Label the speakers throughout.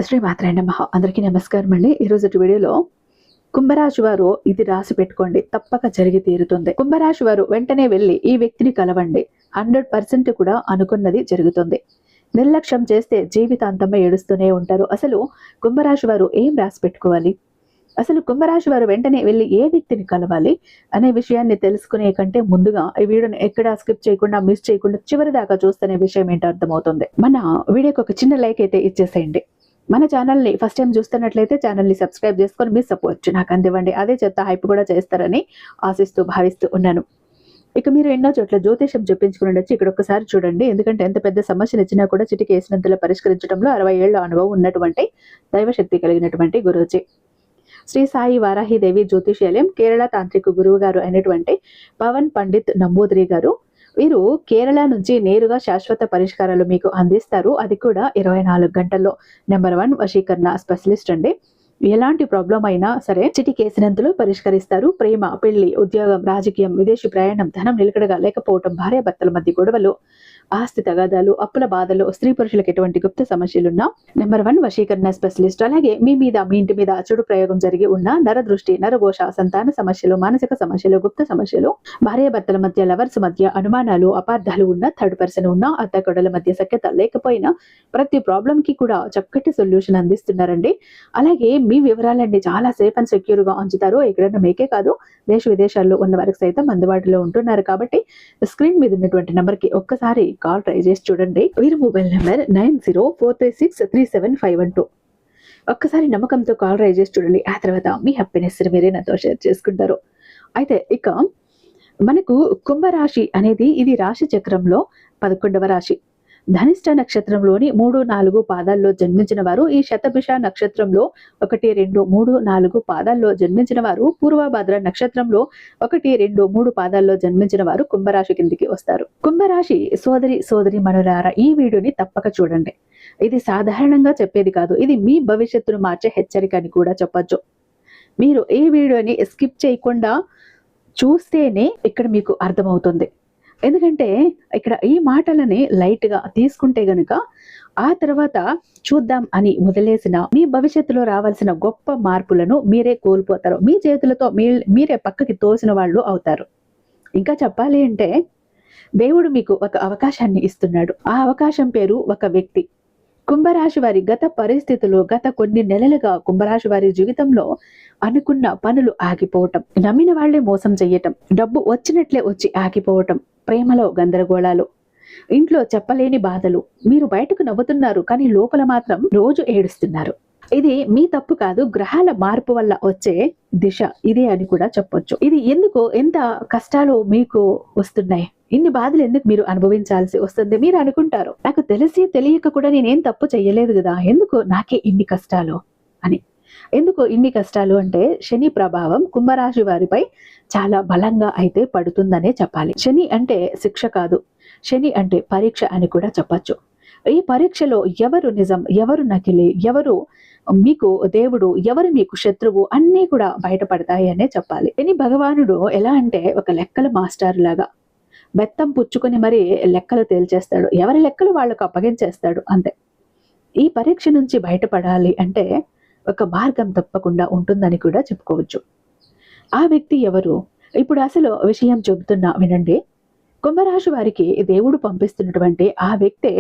Speaker 1: శ్రీ మాత్రే నమః. అందరికీ నమస్కారం అండి. ఈరోజు వీడియోలో కుంభరాశి వారు ఇది రాసి పెట్టుకోండి, తప్పక జరిగి తీరుతుంది. కుంభరాశి వారు వెంటనే వెళ్ళి ఈ వ్యక్తిని కలవండి, 100% కూడా అనుకున్నది జరుగుతుంది. నిర్లక్ష్యం చేస్తే జీవితాంతమే ఏడుస్తూనే ఉంటారు. అసలు కుంభరాశి వారు ఏం రాసి పెట్టుకోవాలి, అసలు కుంభరాశి వారు వెంటనే వెళ్ళి ఏ వ్యక్తిని కలవాలి అనే విషయాన్ని తెలుసుకునే కంటే ముందుగా ఈ వీడియోని ఎక్కడా స్కిప్ చేయకుండా, మిస్ చేయకుండా చివరి దాకా చూస్తేనే విషయం ఏంటో అర్థమవుతుంది. మన వీడియోకి ఒక చిన్న లైక్ అయితే ఇచ్చేసేయండి. మన ఛానల్ని ఫస్ట్ టైం చూస్తున్నట్లయితే ఛానల్ని సబ్స్క్రైబ్ చేసుకొని మీ సపోర్ట్ నాకు అందివ్వండి. అదే చెత్త హైప్ కూడా చేస్తారని ఆశిస్తూ భావిస్తూ ఉన్నాను. ఇక మీరు ఎన్నో చోట్ల జ్యోతిషం చెప్పించుకుని ఉండొచ్చు. ఇక్కడ ఒక్కసారి చూడండి. ఎందుకంటే ఎంత పెద్ద సమస్యను ఇచ్చినా కూడా చిటికి వేసినంతలో పరిష్కరించడంలో 60 ఏళ్ల అనుభవం ఉన్నటువంటి దైవశక్తి కలిగినటువంటి గురూజీ శ్రీ సాయి వారాహిదేవి జ్యోతిష్యాలయం కేరళ తాంత్రిక గురువు గారు అయినటువంటి పవన్ పండిత్ నంబూదిరి గారు. వీరు కేరళ నుంచి నేరుగా శాశ్వత పరిష్కారాలు మీకు అందిస్తారు. అది కూడా 24 గంటల్లో. నెంబర్ 1 వశీకరణ స్పెషలిస్ట్ అండి. ఎలాంటి ప్రాబ్లం అయినా సరే చిటికేసినంతలో పరిష్కరిస్తారు. ప్రేమ, పెళ్లి, ఉద్యోగం, రాజకీయం, విదేశీ ప్రయాణం, ధనం నిలకడగా లేకపోవటం, భార్యాభర్తల మధ్య గొడవలు, ఆస్తి తగాదాలు, అప్పుల బాధలు, స్త్రీ పురుషులకు ఎటువంటి గుప్త సమస్యలున్నా నెంబర్ 1 వశీకరణ స్పెషలిస్ట్. అలాగే మీ ఇంటి మీద చెడు ప్రయోగం జరిగి ఉన్న నరదృష్టి, నరఘోష, సంతాన సమస్యలు, మానసిక సమస్యలు, గుప్త సమస్యలు, భార్యాభర్తల మధ్య, లవర్స్ మధ్య అనుమానాలు, అపార్థాలు ఉన్న, థర్డ్ పర్సన్ ఉన్న, అత్తగొడల మధ్య సఖ్యత లేకపోయినా ప్రతి ప్రాబ్లం కి కూడా చక్కటి సొల్యూషన్ అందిస్తున్నారండి. అలాగే మీ వివరాలన్నీ చాలా సేఫ్ అండ్ సెక్యూర్ గా ఉంచుతారు. ఎక్కడైనా మీకే కాదు, దేశ విదేశాల్లో ఉన్న వారికి సైతం అందుబాటులో ఉంటున్నారు. కాబట్టి స్క్రీన్ మీద ఉన్నటువంటి నంబర్ కి ఒక్కసారి కాల్ ట్రై చేసి చూడండి. వీరి మొబైల్ నెంబర్ 9043363751. ఒక్కసారి నమ్మకంతో కాల్ ట్రై చేసి చూడండి. ఆ తర్వాత మీ హ్యాపీనెస్ మీరే నాతో షేర్ చేసుకుంటారు. అయితే ఇక మనకు కుంభరాశి అనేది ఇది రాశి చక్రంలో 11వ రాశి. ధనిష్ట నక్షత్రంలోని 3, 4 పాదాల్లో జన్మించిన వారు, ఈ శతభిష నక్షత్రంలో 1, 2, 3, 4 పాదాల్లో జన్మించిన వారు, పూర్వభద్ర నక్షత్రంలో 1, 2, 3 పాదాల్లో జన్మించిన వారు కుంభరాశి కిందికి వస్తారు. కుంభరాశి సోదరి మనులారా, ఈ వీడియోని తప్పక చూడండి. ఇది సాధారణంగా చెప్పేది కాదు, ఇది మీ భవిష్యత్తును మార్చే హెచ్చరిక అని కూడా చెప్పొచ్చు. మీరు ఈ వీడియోని స్కిప్ చేయకుండా చూస్తేనే ఇక్కడ మీకు అర్థమవుతుంది. ఎందుకంటే ఇక్కడ ఈ మాటలని లైట్ గా తీసుకుంటే గనుక ఆ తర్వాత చూద్దాం అని వదిలేసిన మీ భవిష్యత్తులో రావాల్సిన గొప్ప మార్పులను మీరే కోల్పోతారు. మీ చేతులతో మీరే పక్కకి తోసిన వాళ్ళు అవుతారు. ఇంకా చెప్పాలి అంటే దేవుడు మీకు ఒక అవకాశాన్ని ఇస్తున్నాడు. ఆ అవకాశం పేరు ఒక వ్యక్తి. కుంభరాశి వారి గత పరిస్థితులు, గత కొన్ని నెలలుగా కుంభరాశి వారి జీవితంలో అనుకున్న పనులు ఆగిపోవటం, నమ్మిన వాళ్లే మోసం చెయ్యటం, డబ్బు వచ్చినట్లే వచ్చి ఆగిపోవటం, ప్రేమలో గందరగోళాలు, ఇంట్లో చెప్పలేని బాధలు. మీరు బయటకు నవ్వుతున్నారు కానీ లోపల మాత్రం రోజు ఏడుస్తున్నారు. ఇది మీ తప్పు కాదు, గ్రహాల మార్పు వల్ల వచ్చే దిశ ఇదే అని కూడా చెప్పొచ్చు. ఇది ఎందుకు ఎంత కష్టాలు మీకు వస్తున్నాయి, ఇన్ని బాధలు ఎందుకు మీరు అనుభవించాల్సి వస్తుంది మీరు అనుకుంటారు. నాకు తెలిసి తెలియక కూడా నేనేం తప్పు చెయ్యలేదు కదా, ఎందుకు నాకే ఇన్ని కష్టాలు అని. ఎందుకు ఇన్ని కష్టాలు అంటే శని ప్రభావం కుంభరాశి వారిపై చాలా బలంగా అయితే పడుతుందనే చెప్పాలి. శని అంటే శిక్ష కాదు, శని అంటే పరీక్ష అని కూడా చెప్పచ్చు. ఈ పరీక్షలో ఎవరు నిజం, ఎవరు నకిలీ, ఎవరు మీకు దేవుడు, ఎవరు మీకు శత్రువు అన్నీ కూడా బయటపడతాయి అనే చెప్పాలి. శని భగవానుడు ఎలా అంటే ఒక లెక్కల మాస్టర్ లాగా బెత్తం పుచ్చుకొని మరి లెక్కలు తేల్చేస్తాడు. ఎవరి లెక్కలు వాళ్ళకు అప్పగించేస్తాడు అంతే. ఈ పరీక్ష నుంచి బయటపడాలి అంటే ఒక మార్గం తప్పకుండా ఉంటుందని కూడా చెప్పుకోవచ్చు. ఆ వ్యక్తి ఎవరు? ఇప్పుడు అసలు విషయం చెబుతున్నా వినండి. కుంభరాశి వారికి దేవుడు పంపిస్తున్నటువంటి ఆ వ్యక్తే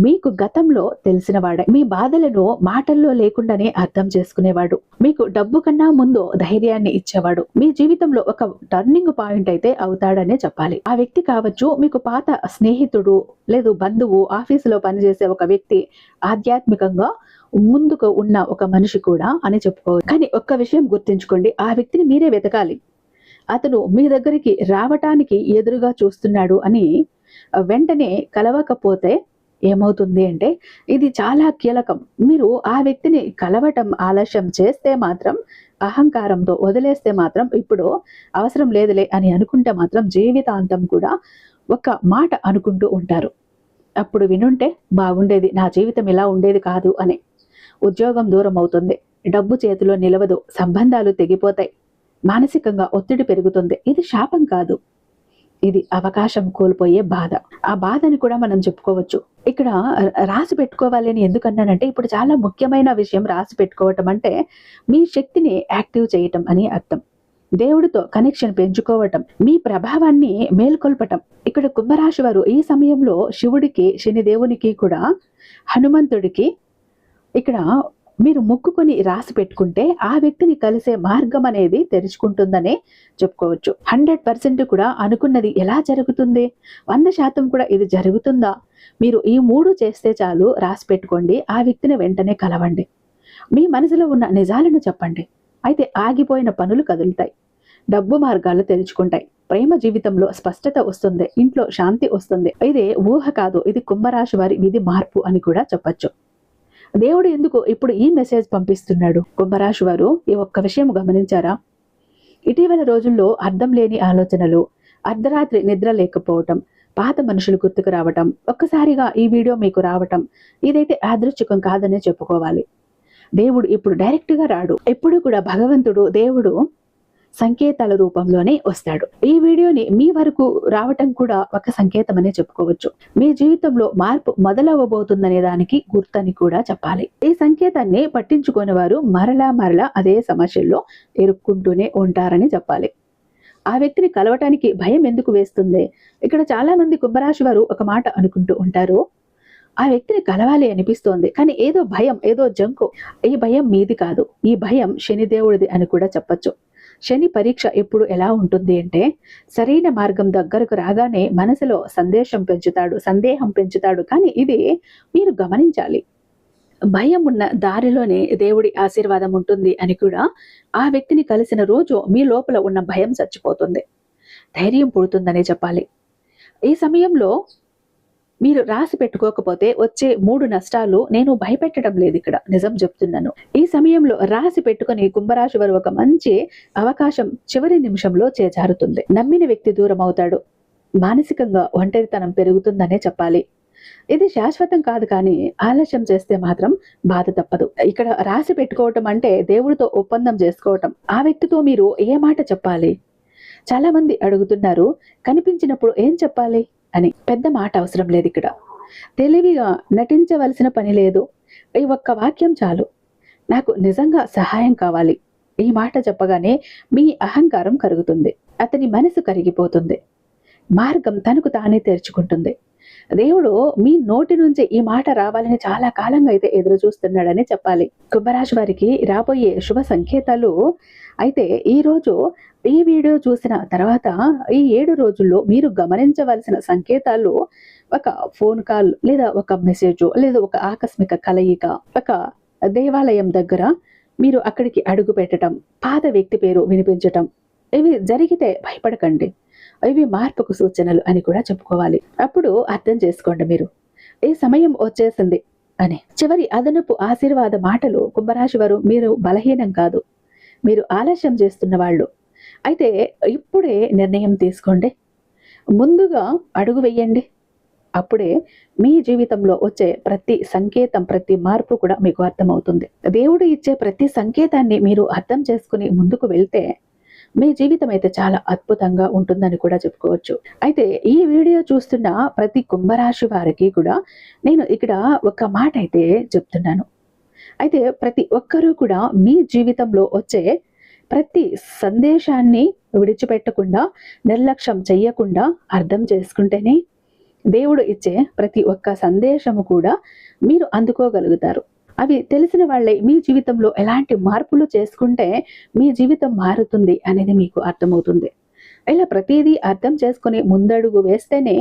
Speaker 1: మీకు గతంలో తెలిసిన వాడే. మీ బాధలను మాటల్లో లేకుండానే అర్థం చేసుకునేవాడు. మీకు డబ్బు కన్నా ముందు ధైర్యాన్ని ఇచ్చేవాడు. మీ జీవితంలో ఒక టర్నింగ్ పాయింట్ అయితే అవుతాడనే చెప్పాలి. ఆ వ్యక్తి కావచ్చు మీకు పాత స్నేహితుడు, లేదు బంధువు, ఆఫీసులో పనిచేసే ఒక వ్యక్తి, ఆధ్యాత్మికంగా ముందుకు ఉన్న ఒక మనిషి కూడా అని చెప్పుకోవచ్చు. కానీ ఒక్క విషయం గుర్తుంచుకోండి, ఆ వ్యక్తిని మీరే వెతకాలి. అతను మీ దగ్గరికి రావటానికి ఎదురుగా చూస్తున్నాడు అని వెంటనే కలవకపోతే ఏమవుతుంది అంటే ఇది చాలా కీలకం. మీరు ఆ వ్యక్తిని కలవటం ఆలస్యం చేస్తే మాత్రం, అహంకారంతో వదిలేస్తే మాత్రం, ఇప్పుడు అవసరం లేదులే అని అనుకుంటే మాత్రం జీవితాంతం కూడా ఒక మాట అనుకుంటూ ఉంటారు. అప్పుడు వినుంటే బాగుండేది, నా జీవితం ఇలా ఉండేది కాదు అని. ఉద్యోగం దూరం అవుతుంది, డబ్బు చేతిలో నిలవదు, సంబంధాలు తెగిపోతాయి, మానసికంగా ఒత్తిడి పెరుగుతుంది. ఇది శాపం కాదు, ఇది అవకాశం కోల్పోయే బాధ. ఆ బాధని కూడా మనం చెప్పుకోవచ్చు. ఇక్కడ రాసి పెట్టుకోవాలి అని ఎందుకన్నానంటే, ఇప్పుడు చాలా ముఖ్యమైన విషయం రాసి పెట్టుకోవటం అంటే మీ శక్తిని యాక్టివ్ చేయటం అని అర్థం. దేవుడితో కనెక్షన్ పెంచుకోవటం, మీ ప్రభావాన్ని మేల్కొల్పటం. ఇక్కడ కుంభరాశి వారు ఈ సమయంలో శివుడికి, శనిదేవునికి కూడా, హనుమంతుడికి ఇక్కడ మీరు మొక్కుకొని రాసి పెట్టుకుంటే ఆ వ్యక్తిని కలిసే మార్గం అనేది తెరుచుకుంటుందనే చెప్పుకోవచ్చు. 100% కూడా అనుకున్నది ఎలా జరుగుతుంది, 100% కూడా ఇది జరుగుతుందా, మీరు ఈ 3 చేస్తే చాలు. రాసి పెట్టుకోండి, ఆ వ్యక్తిని వెంటనే కలవండి, మీ మనసులో ఉన్న నిజాలను చెప్పండి. అయితే ఆగిపోయిన పనులు కదులుతాయి, డబ్బు మార్గాలు తెరుచుకుంటాయి, ప్రేమ జీవితంలో స్పష్టత వస్తుంది, ఇంట్లో శాంతి వస్తుంది. ఇది ఊహ కాదు, ఇది కుంభరాశి వారి విధి మార్పు అని కూడా చెప్పచ్చు. దేవుడు ఎందుకు ఇప్పుడు ఈ మెసేజ్ పంపిస్తున్నాడు? కుంభరాశి వారు ఈ ఒక్క విషయం గమనించారా? ఇటీవల రోజుల్లో అర్థం లేని ఆలోచనలు, అర్ధరాత్రి నిద్ర లేకపోవటం, పాత మనుషులు గుర్తుకు రావటం, ఒక్కసారిగా ఈ వీడియో మీకు రావటం, ఇదైతే యాదృచ్ఛికం కాదనే చెప్పుకోవాలి. దేవుడు ఇప్పుడు డైరెక్ట్ గా రాడు. ఎప్పుడు కూడా భగవంతుడు, దేవుడు సంకేతాల రూపంలోనే వస్తాడు. ఈ వీడియోని మీ వరకు రావటం కూడా ఒక సంకేతం అనే చెప్పుకోవచ్చు. మీ జీవితంలో మార్పు మొదలవ్వబోతుందనే దానికి గుర్తని కూడా చెప్పాలి. ఈ సంకేతాన్ని పట్టించుకునే వారు మరలా అదే సమస్యల్లో ఇరుక్కుంటూనే ఉంటారని చెప్పాలి. ఆ వ్యక్తిని కలవటానికి భయం ఎందుకు వేస్తుంది? ఇక్కడ చాలా మంది కుంభరాశి వారు ఒక మాట అనుకుంటూ ఉంటారు, ఆ వ్యక్తిని కలవాలి అనిపిస్తోంది, కానీ ఏదో భయం, ఏదో జంకు. ఈ భయం మీది కాదు, ఈ భయం శనిదేవుడిది అని కూడా చెప్పచ్చు. శని పరీక్ష ఎప్పుడు ఎలా ఉంటుంది అంటే, సరైన మార్గం దగ్గరకు రాగానే మనసులో సందేహం పెంచుతాడు. కానీ ఇది మీరు గమనించాలి, భయం ఉన్న దారిలోనే దేవుడి ఆశీర్వాదం ఉంటుంది అని కూడా. ఆ వ్యక్తిని కలిసిన రోజు మీ లోపల ఉన్న భయం చచ్చిపోతుంది, ధైర్యం పుడుతుందనే చెప్పాలి. ఈ సమయంలో మీరు రాసి పెట్టుకోకపోతే వచ్చే 3 నష్టాలు నేను భయపెట్టడం లేదు, ఇక్కడ నిజం చెప్తున్నాను. ఈ సమయంలో రాసి పెట్టుకుని కుంభరాశి వారు ఒక మంచి అవకాశం చివరి నిమిషంలో చేజారుతుంది. నమ్మిన వ్యక్తి దూరం అవుతాడు, మానసికంగా ఒంటరితనం పెరుగుతుందనే చెప్పాలి. ఇది శాశ్వతం కాదు, కానీ ఆలస్యం చేస్తే మాత్రం బాధ తప్పదు. ఇక్కడ రాసి పెట్టుకోవటం అంటే దేవుడితో ఒప్పందం చేసుకోవటం. ఆ వ్యక్తితో మీరు ఏ మాట చెప్పాలి? చాలా మంది అడుగుతున్నారు, కనిపించినప్పుడు ఏం చెప్పాలి అని. పెద్ద మాట అవసరం లేదు, ఇక్కడ తెలివిగా నటించవలసిన పని లేదు. ఈ ఒక్క వాక్యం చాలు, నాకు నిజంగా సహాయం కావాలి. ఈ మాట చెప్పగానే మీ అహంకారం కరుగుతుంది, అతని మనసు కరిగిపోతుంది, మార్గం తనకు తానే తెరుచుకుంటుంది. దేవుడు మీ నోటి నుంచి ఈ మాట రావాలని చాలా కాలంగా అయితే ఎదురు చూస్తున్నాడని చెప్పాలి. కుంభరాశి వారికి రాబోయే శుభ సంకేతాలు అయితే ఈ రోజు ఈ వీడియో చూసిన తర్వాత ఈ 7 రోజుల్లో మీరు గమనించవలసిన సంకేతాలు, ఒక ఫోన్ కాల్ లేదా ఒక మెసేజ్ లేదా ఒక ఆకస్మిక కలయిక, ఒక దేవాలయం దగ్గర మీరు అక్కడికి అడుగు పెట్టడం, పాత వ్యక్తి పేరు వినిపించటం, ఇవి జరిగితే భయపడకండి, ఇవి మార్పుకు సూచనలు అని కూడా చెప్పుకోవాలి. అప్పుడు అర్థం చేసుకోండి, మీరు ఈ సమయం వచ్చేసింది అని. చివరి అదనపు ఆశీర్వాద మాటలు, కుంభరాశి వారు మీరు బలహీనం కాదు, మీరు ఆలస్యం చేస్తున్న వాళ్ళు. అయితే ఇప్పుడే నిర్ణయం తీసుకోండి, ముందుగా అడుగు వెయ్యండి. అప్పుడే మీ జీవితంలో వచ్చే ప్రతి సంకేతం, ప్రతి మార్పు కూడా మీకు అర్థమవుతుంది. దేవుడు ఇచ్చే ప్రతి సంకేతాన్ని మీరు అర్థం చేసుకుని ముందుకు వెళ్తే మీ జీవితం అయితే చాలా అద్భుతంగా ఉంటుందని కూడా చెప్పుకోవచ్చు. అయితే ఈ వీడియో చూస్తున్న ప్రతి కుంభరాశి వారికి కూడా నేను ఇక్కడ ఒక మాట అయితే చెప్తున్నాను. అయితే ప్రతి ఒక్కరూ కూడా మీ జీవితంలో వచ్చే ప్రతి సందేశాన్ని విడిచిపెట్టకుండా, నిర్లక్ష్యం చెయ్యకుండా అర్థం చేసుకుంటేనే దేవుడు ఇచ్చే ప్రతి ఒక్క సందేశము కూడా మీరు అందుకోగలుగుతారు. అవి తెలిసిన వాళ్ళే మీ జీవితంలో ఎలాంటి మార్పులు చేసుకుంటే మీ జీవితం మారుతుంది అనేది మీకు అర్థమవుతుంది. ఇలా ప్రతిదీ అర్థం చేసుకుని ముందడుగు వేస్తేనే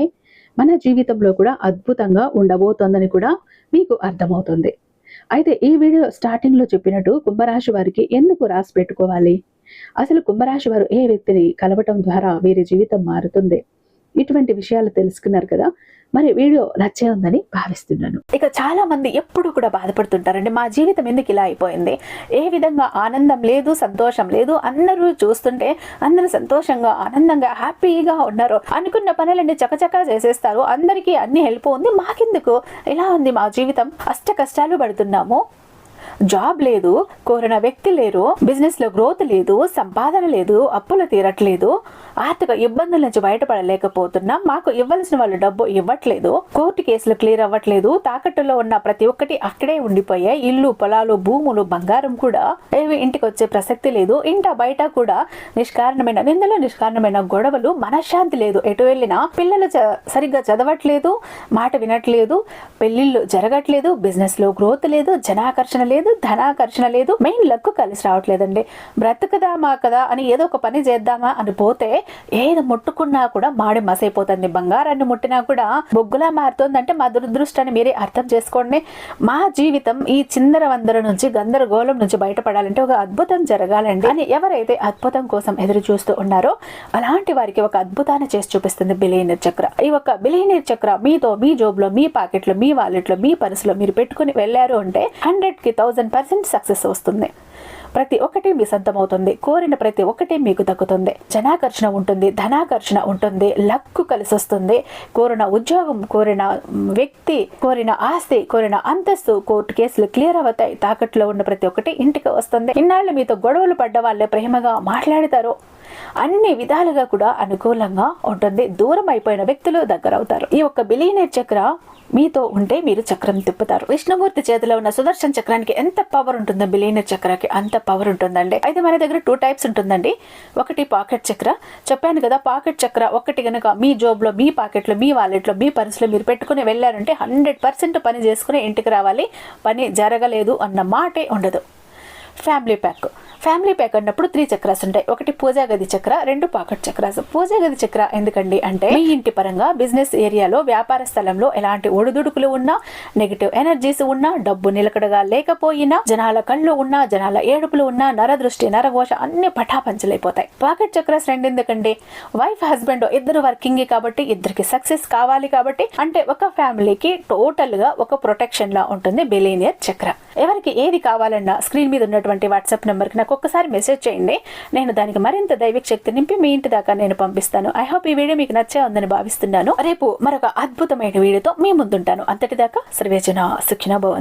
Speaker 1: మన జీవితంలో కూడా అద్భుతంగా ఉండబోతోందని కూడా మీకు అర్థమవుతుంది. అయితే ఈ వీడియో స్టార్టింగ్ లో చెప్పినట్టు కుంభరాశి వారికి ఎందుకు రాసి పెట్టుకోవాలి, అసలు కుంభరాశి వారు ఏ వ్యక్తిని కలవటం ద్వారా వీరి జీవితం మారుతుంది, ఇటువంటి విషయాలు తెలుసుకున్నారు కదా. మరి వీడియో నచ్చే ఉందని భావిస్తున్నాను. ఇక చాలా మంది ఎప్పుడు కూడా బాధపడుతుంటారండి, మా జీవితం ఎందుకు ఇలా అయిపోయింది, ఏ విధంగా ఆనందం లేదు, సంతోషం లేదు, అందరూ చూస్తుంటే అందరూ సంతోషంగా, ఆనందంగా, హ్యాపీగా ఉన్నారు, అనుకున్న పనులన్నీ చకచకా చేసేస్తారు, అందరికీ అన్ని హెల్ప్ ఉంది, మాకెందుకు ఇలా ఉంది మా జీవితం, అష్ట కష్టాలు పడుతున్నాము, జాబ్ లేదు, కోరిన వ్యక్తి లేరు, బిజినెస్ లో గ్రోత్ లేదు, సంపాదన లేదు, అప్పులు తీరట్లేదు, ఆర్థిక ఇబ్బందుల నుంచి బయటపడలేకపోతున్నాం, మాకు ఇవ్వాల్సిన వాళ్ళు డబ్బు ఇవ్వట్లేదు, కోర్టు కేసులు క్లియర్ అవ్వట్లేదు, తాకట్టులో ఉన్న ప్రతి ఒక్కటి అక్కడే ఉండిపోయాయి, ఇల్లు పొలాలు భూములు బంగారం కూడా ఏవి ఇంటికి వచ్చే ప్రసక్తి లేదు, ఇంట బయట కూడా నిష్కారణమైన నిందలు, నిష్కారణమైన గొడవలు, మనశ్శాంతి లేదు, ఎటు వెళ్ళినా పిల్లలు సరిగ్గా చదవట్లేదు, మాట వినట్లేదు, పెళ్లిళ్ళు జరగట్లేదు, బిజినెస్ లో గ్రోత్ లేదు, జనాకర్షణ లేదు, ధనాకర్షణ లేదు, మెయిన్ లక్ కలిసి రావట్లేదండి. బ్రతుకుదామా కదా అని ఏదో ఒక పని చేద్దామా అని పోతే ఏది ముట్టుకున్నా కూడా మాడి మసైపోతుంది, బంగారాన్ని ముట్టినా కూడా బొగ్గులా మారుతుందంటే మా దురదృష్టాన్ని మీరే అర్థం చేసుకోండి. మా జీవితం ఈ చిందర వందర నుంచి గందరగోళం నుంచి బయటపడాలంటే ఒక అద్భుతం జరగాలండి అని ఎవరైతే అద్భుతం కోసం ఎదురు చూస్తూ ఉన్నారో అలాంటి వారికి ఒక అద్భుతాన్ని చేసి చూపిస్తుంది బిలియనీర్ చక్ర. ఈ ఒక బిలియనీర్ చక్ర మీతో మీ జోబులో, మీ పాకెట్లో, మీ వాలెట్లో, మీ పర్సులో మీరు పెట్టుకుని వెళ్ళారు అంటే 100కి 1000% సక్సెస్ వస్తుంది. ప్రతి ఒక్కటి మీ సొంతమవుతుంది, కోరిన ప్రతి ఒక్కటి మీకు దక్కుతుంది, జనాకర్షణ ఉంటుంది, ధనాకర్షణ ఉంటుంది, లక్కు కలిసి వస్తుంది, కోరిన ఉద్యోగం, కోరిన వ్యక్తి, కోరిన ఆస్తి, కోరిన అంతస్తు, కోర్టు కేసులు క్లియర్ అవుతాయి, తాకట్లో ఉన్న ప్రతి ఒక్కటి ఇంటికి వస్తుంది. ఇన్నాళ్ళు మీతో గొడవలు పడ్డ వాళ్ళే ప్రేమగా మాట్లాడతారు, అన్ని విధాలుగా కూడా అనుకూలంగా ఉంటుంది, దూరం అయిపోయిన వ్యక్తులు దగ్గర అవుతారు. ఈ ఒక్క బిలియనీర్ చక్ర మీతో ఉంటే మీరు చక్రం తిప్పుతారు. విష్ణుమూర్తి చేతిలో ఉన్న సుదర్శన చక్రానికి ఎంత పవర్ ఉంటుందో బిలియనీర్ చక్రానికి అంత పవర్ ఉంటుందండి. అయితే మన దగ్గర 2 టైప్స్ ఉంటుందండి. ఒకటి పాకెట్ చక్ర, చెప్పాను కదా, పాకెట్ చక్ర ఒకటి కనుక మీ జోబులో, మీ పాకెట్లో, మీ వాలెట్లో, మీ పర్సులో మీరు పెట్టుకుని వెళ్ళారంటే 100% పని చేసుకుని ఇంటికి రావాలి, పని జరగలేదు అన్న మాటే ఉండదు. ఫ్యామిలీ ప్యాక్ అన్నప్పుడు 3 చక్రాస్ ఉంటాయి. ఒకటి పూజా గది చక్ర, 2 పాకెట్ చక్రాస్. పూజా గది చక్ర ఎందుకండి అంటే మీ ఇంటి పరంగా బిజినెస్ ఏరియాలో, వ్యాపార స్థలంలో ఎలాంటి ఒడిదుడుకులు ఉన్నా, నెగిటివ్ ఎనర్జీస్ ఉన్నా, డబ్బు నిలకడగా లేకపోయినా, జనాల కళ్ళు ఉన్నా, జనాల ఏడుపులు ఉన్నా, నరదృష్టి, నరఘోష అన్ని పటాపంచలైపోతాయి. పాకెట్ చక్రాస్ 2 ఎందుకండి, వైఫ్ హస్బెండ్ ఇద్దరు వర్కింగ్ కాబట్టి, ఇద్దరికి సక్సెస్ కావాలి కాబట్టి, అంటే ఒక ఫ్యామిలీకి టోటల్ గా ఒక ప్రొటెక్షన్ లా ఉంటుంది బిలియనీర్ చక్ర. ఎవరికి ఏది కావాలన్నా స్క్రీన్ మీద ఉన్నటువంటి వాట్సాప్ నెంబర్ కి నాకు ఒక్కసారి మెసేజ్ చేయండి, నేను దానికి మరింత దైవిక శక్తి నింపి మీ ఇంటి దాకా నేను పంపిస్తాను. ఐ హోప్ ఈ వీడియో మీకు నచ్చే ఉందని భావిస్తున్నాను. రేపు మరొక అద్భుతమైన వీడియోతో మీ ముందుంటాను. అంతటిదాకా సర్వేజన సుఖినో భవంతు.